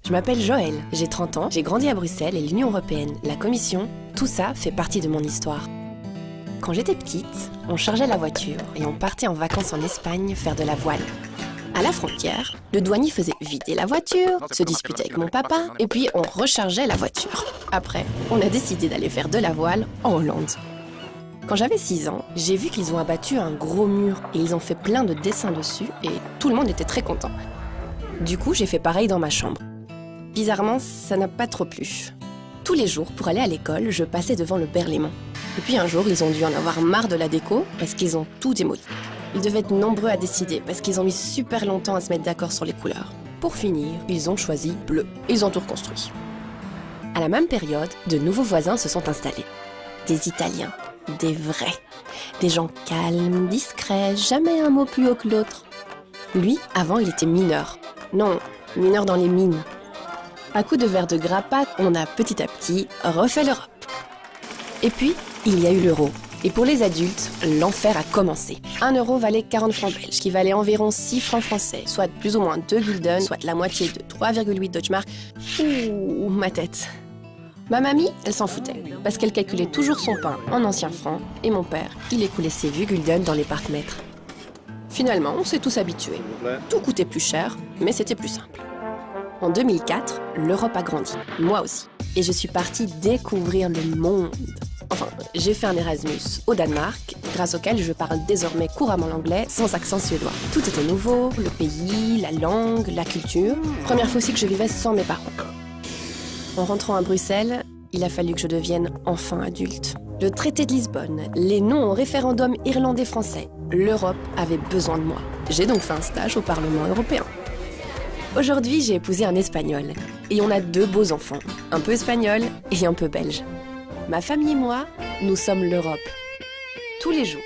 Je m'appelle Joël, j'ai 30 ans, j'ai grandi à Bruxelles et l'Union Européenne, la Commission, tout ça fait partie de mon histoire. Quand j'étais petite, on chargeait la voiture et on partait en vacances en Espagne faire de la voile. À la frontière, le douanier faisait vider la voiture, se disputait avec mon papa, et puis on rechargeait la voiture. Après, on a décidé d'aller faire de la voile en Hollande. Quand j'avais 6 ans, j'ai vu qu'ils ont abattu un gros mur et ils ont fait plein de dessins dessus et tout le monde était très content. Du coup, j'ai fait pareil dans ma chambre. Bizarrement, ça n'a pas trop plu. Tous les jours, pour aller à l'école, je passais devant le Berlaymont. Et puis un jour, ils ont dû en avoir marre de la déco parce qu'ils ont tout démoli. Ils devaient être nombreux à décider parce qu'ils ont mis super longtemps à se mettre d'accord sur les couleurs. Pour finir, ils ont choisi bleu. Ils ont tout reconstruit. À la même période, de nouveaux voisins se sont installés. Des Italiens, des vrais. Des gens calmes, discrets, jamais un mot plus haut que l'autre. Lui, avant, il était mineur. Non, mineur dans les mines. À coups de verre de grappa, on a petit à petit refait l'Europe. Et puis, il y a eu l'euro. Et pour les adultes, l'enfer a commencé. 1 euro valait 40 francs belges, qui valait environ 6 francs français, soit plus ou moins 2 gulden, soit la moitié de 3,8 Deutschmark. Ouh, ma tête. Ma mamie, elle s'en foutait, parce qu'elle calculait toujours son pain en anciens francs, et mon père, il écoulait ses vues gulden dans les parcs-mètres. Finalement, on s'est tous habitués. Tout coûtait plus cher, mais c'était plus simple. En 2004, l'Europe a grandi, moi aussi. Et je suis partie découvrir le monde. Enfin, j'ai fait un Erasmus au Danemark, grâce auquel je parle désormais couramment l'anglais sans accent suédois. Tout était nouveau, le pays, la langue, la culture. Première fois aussi que je vivais sans mes parents. En rentrant à Bruxelles, il a fallu que je devienne enfin adulte. Le traité de Lisbonne, les noms au référendum irlandais-français, l'Europe avait besoin de moi. J'ai donc fait un stage au Parlement européen. Aujourd'hui, j'ai épousé un Espagnol. Et on a 2 beaux enfants, un peu espagnol et un peu belge. Ma famille et moi, nous sommes l'Europe. Tous les jours.